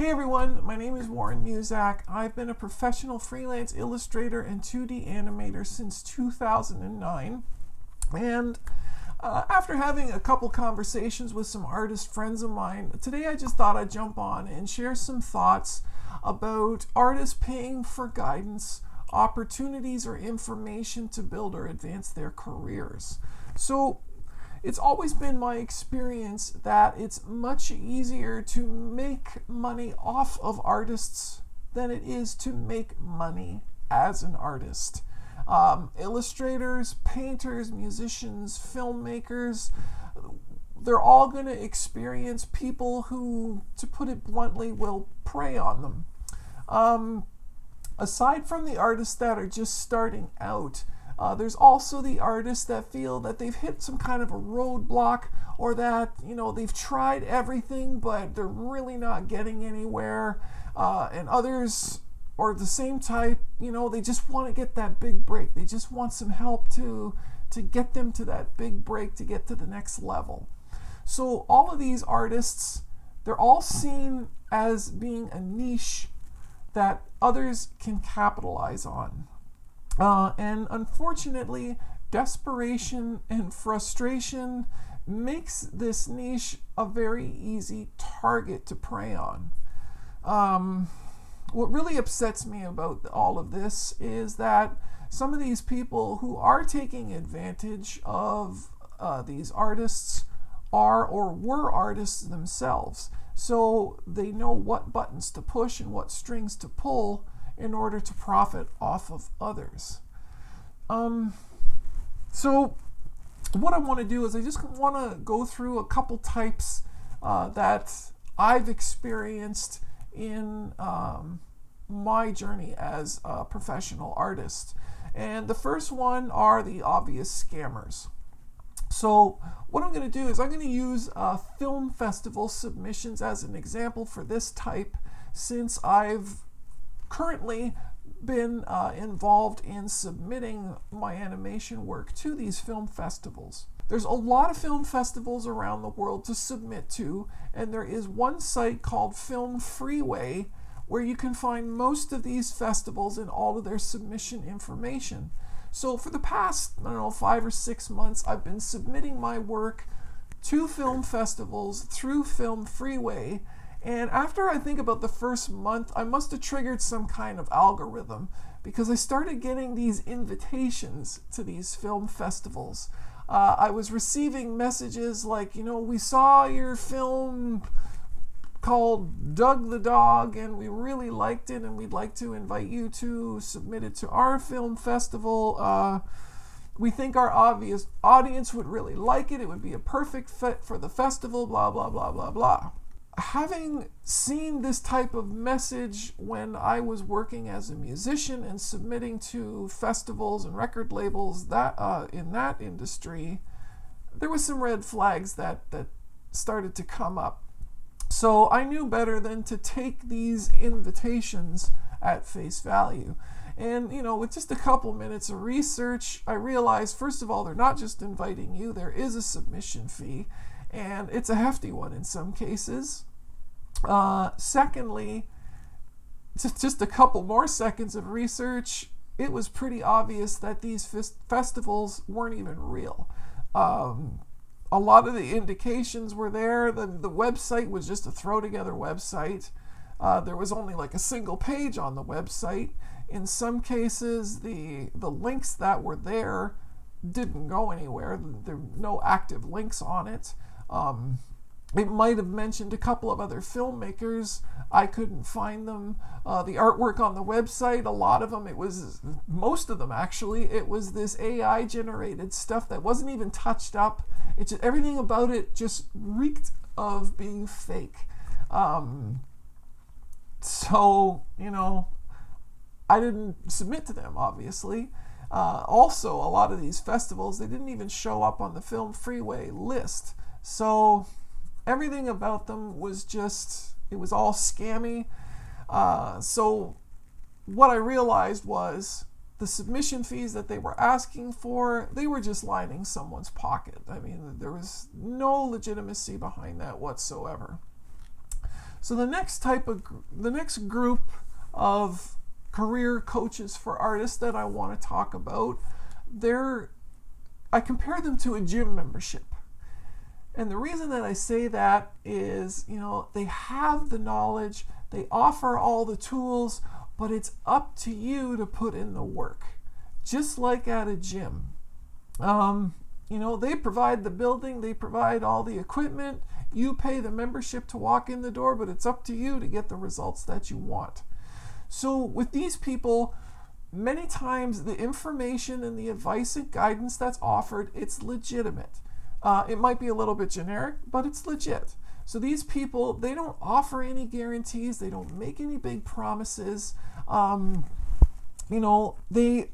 Hey everyone, my name is Warren Muzak. I've been a professional freelance illustrator and 2D animator since 2009. And after having a couple conversations with some artist friends of mine, today I just thought I'd jump on and share some thoughts about artists paying for guidance, opportunities, or information to build or advance their careers. So, it's always been my experience that it's much easier to make money off of artists than it is to make money as an artist. Illustrators, painters, musicians, filmmakers, they're all going to experience people who, to put it bluntly, will prey on them. Aside from the artists that are just starting out, there's also the artists that feel that they've hit some kind of a roadblock, or that they've tried everything but they're really not getting anywhere. And others are the same type. They just want to get that big break. They just want some help to get them to that big break, to get to the next level. So all of these artists, they're all seen as being a niche that others can capitalize on. And unfortunately, desperation and frustration makes this niche a very easy target to prey on. What really upsets me about all of this is that some of these people who are taking advantage of these artists are or were artists themselves. So they know what buttons to push and what strings to pull in order to profit off of others. So what I want to do is I just want to go through a couple types that I've experienced in my journey as a professional artist. And the first one are the obvious scammers. So what I'm going to do is I'm going to use film festival submissions as an example for this type, since I've currently been involved in submitting my animation work to these film festivals. There's a lot of film festivals around the world to submit to, and there is one site called Film Freeway where you can find most of these festivals and all of their submission information. So for the past, 5 or 6 months, I've been submitting my work to film festivals through Film Freeway. And after I think about the first month, I must have triggered some kind of algorithm, because I started getting these invitations to these film festivals. I was receiving messages like, we saw your film called Doug the Dog and we really liked it and we'd like to invite you to submit it to our film festival. We think our obvious audience would really like it. It would be a perfect fit for the festival, blah, blah, blah, blah, blah. Having seen this type of message when I was working as a musician and submitting to festivals and record labels that in that industry, there was some red flags that started to come up. So I knew better than to take these invitations at face value. And, with just a couple minutes of research, I realized, first of all, they're not just inviting you, there is a submission fee, and it's a hefty one in some cases. Secondly, just a couple more seconds of research, it was pretty obvious that these festivals weren't even real. A lot of the indications were there. The website was just a throw together website. There was only like a single page on the website. In some cases, the links that were there didn't go anywhere. There were no active links on it. It might have mentioned a couple of other filmmakers. I couldn't find them. The artwork on the website, a lot of them, most of them actually, it was this AI generated stuff that wasn't even touched up. Everything about it just reeked of being fake. So, I didn't submit to them, obviously. Also, a lot of these festivals, they didn't even show up on the Film Freeway list. So everything about them was it was all scammy. So what I realized was the submission fees that they were asking for, they were just lining someone's pocket. I mean, there was no legitimacy behind that whatsoever. So the next group of career coaches for artists that I want to talk about, I compare them to a gym membership. And the reason that I say that is, they have the knowledge, they offer all the tools, but it's up to you to put in the work. Just like at a gym. They provide the building, they provide all the equipment, you pay the membership to walk in the door, but it's up to you to get the results that you want. So with these people, many times the information and the advice and guidance that's offered, it's legitimate. It might be a little bit generic, but it's legit. So these people, they don't offer any guarantees, they don't make any big promises. They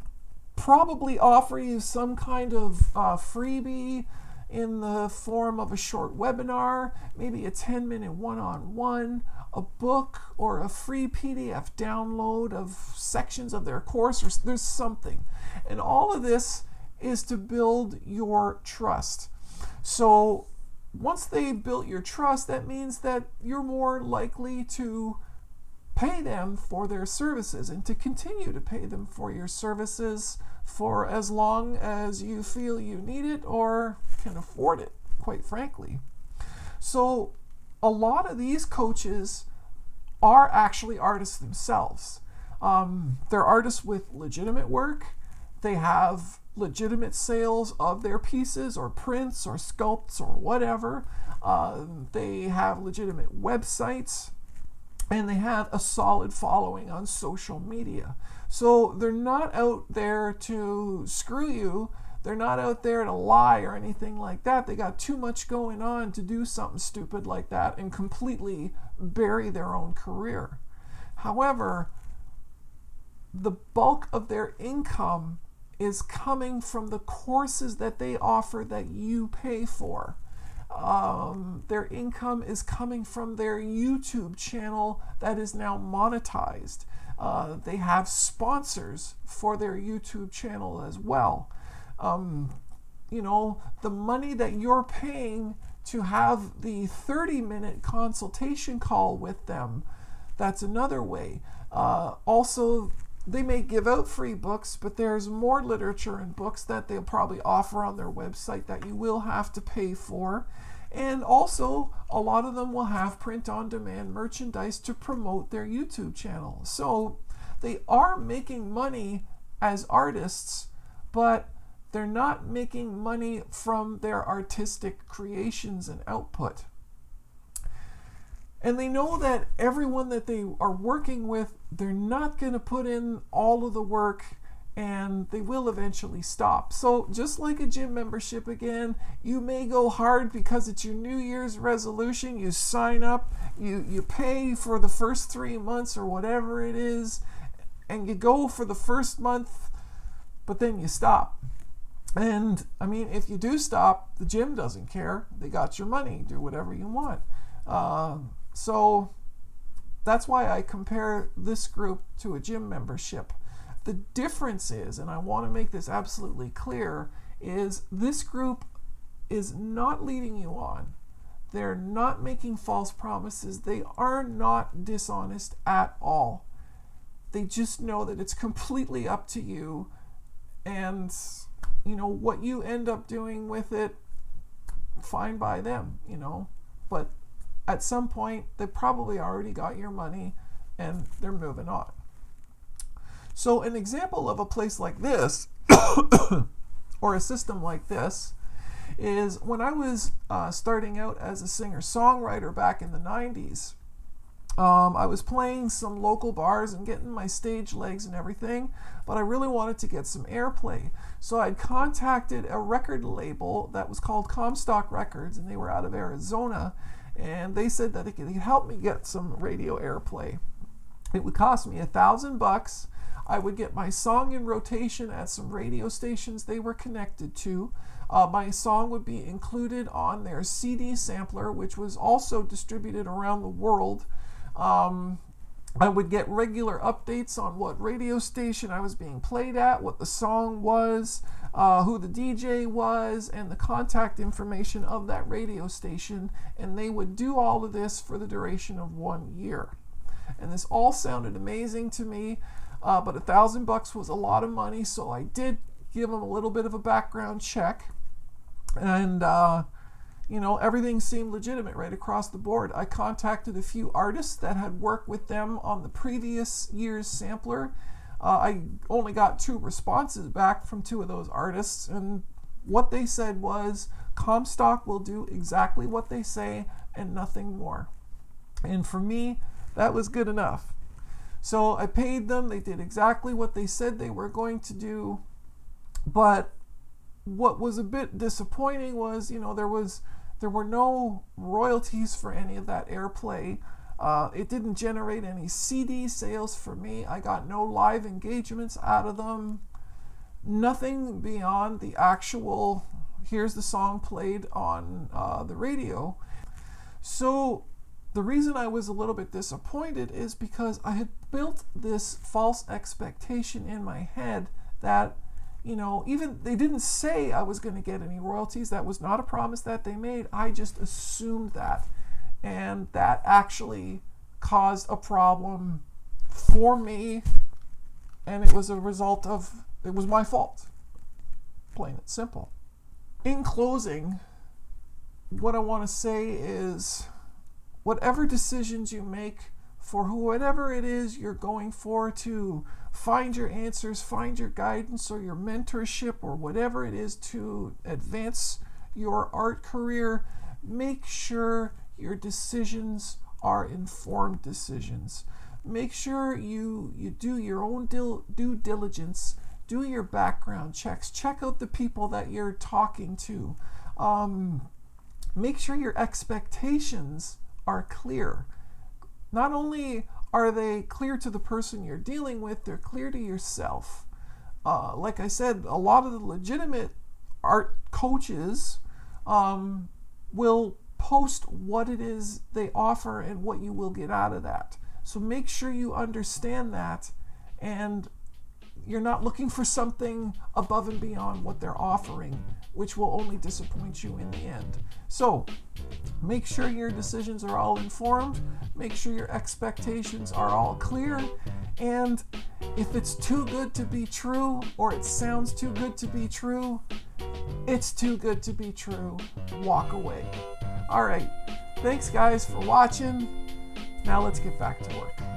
probably offer you some kind of freebie in the form of a short webinar, maybe a 10-minute one-on-one, a book, or a free PDF download of sections of their course, or there's something. And all of this is to build your trust. So once they've built your trust, that means that you're more likely to pay them for their services and to continue to pay them for your services for as long as you feel you need it or can afford it, quite frankly. So a lot of these coaches are actually artists themselves. They're artists with legitimate work. They have legitimate sales of their pieces or prints or sculpts or whatever. They have legitimate websites, and they have a solid following on social media. So they're not out there to screw you. They're not out there to lie or anything like that. They got too much going on to do something stupid like that and completely bury their own career. However, the bulk of their income is coming from the courses that they offer that you pay for. Their income is coming from their YouTube channel that is now monetized. They have sponsors for their YouTube channel as well. The money that you're paying to have the 30-minute consultation call with them, that's another way. Also, they may give out free books, but there's more literature and books that they'll probably offer on their website that you will have to pay for. And also, a lot of them will have print-on-demand merchandise to promote their YouTube channel. So they are making money as artists, but they're not making money from their artistic creations and output. And they know that everyone that they are working with, they're not going to put in all of the work, and they will eventually stop. So just like a gym membership again, you may go hard because it's your New Year's resolution. You sign up, you pay for the first 3 months or whatever it is, and you go for the first month, but then you stop. And I mean, if you do stop, the gym doesn't care. They got your money. Do whatever you want. So that's why I compare this group to a gym membership. The difference is, and I want to make this absolutely clear, is this group is not leading you on. They're not making false promises. They are not dishonest at all. They just know that it's completely up to you, and what you end up doing with it, fine by them, but at some point they probably already got your money and they're moving on. So an example of a place like this or a system like this is when I was starting out as a singer-songwriter back in the 90s. I was playing some local bars and getting my stage legs and everything, but I really wanted to get some airplay. So I'd contacted a record label that was called Comstock Records, and they were out of Arizona, and they said that they could help me get some radio airplay. It would cost me $1,000. I would get my song in rotation at some radio stations they were connected to. My song would be included on their CD sampler, which was also distributed around the world. I would get regular updates on what radio station I was being played at, what the song was, who the DJ was, and the contact information of that radio station. And they would do all of this for the duration of 1 year. And this all sounded amazing to me, but $1,000 was a lot of money, so I did give them a little bit of a background check. And everything seemed legitimate right across the board. I contacted a few artists that had worked with them on the previous year's sampler. I only got 2 responses back from 2 of those artists, and what they said was Comstock will do exactly what they say and nothing more. And for me, that was good enough. So I paid them. They did exactly what they said they were going to do. But what was a bit disappointing was, there were no royalties for any of that airplay. It didn't generate any CD sales for me. I got no live engagements out of them. Nothing beyond the actual, here's the song played on the radio. So the reason I was a little bit disappointed is because I had built this false expectation in my head that, even they didn't say I was going to get any royalties. That was not a promise that they made. I just assumed that. And that actually caused a problem for me. And it was a result of, it was my fault. Plain and simple. In closing, what I want to say is, whatever decisions you make for whatever it is you're going for to find your answers, find your guidance or your mentorship or whatever it is to advance your art career, make sure your decisions are informed decisions. Make sure you do your own due diligence, do your background checks, check out the people that you're talking to. Make sure your expectations are clear. Not only are they clear to the person you're dealing with, they're clear to yourself. Like I said, a lot of the legitimate art coaches will post what it is they offer and what you will get out of that. So make sure you understand that, and you're not looking for something above and beyond what they're offering, which will only disappoint you in the end. So make sure your decisions are all informed, make sure your expectations are all clear, and if it's too good to be true, or it sounds too good to be true, it's too good to be true. Walk away. All right, thanks guys for watching. Now let's get back to work.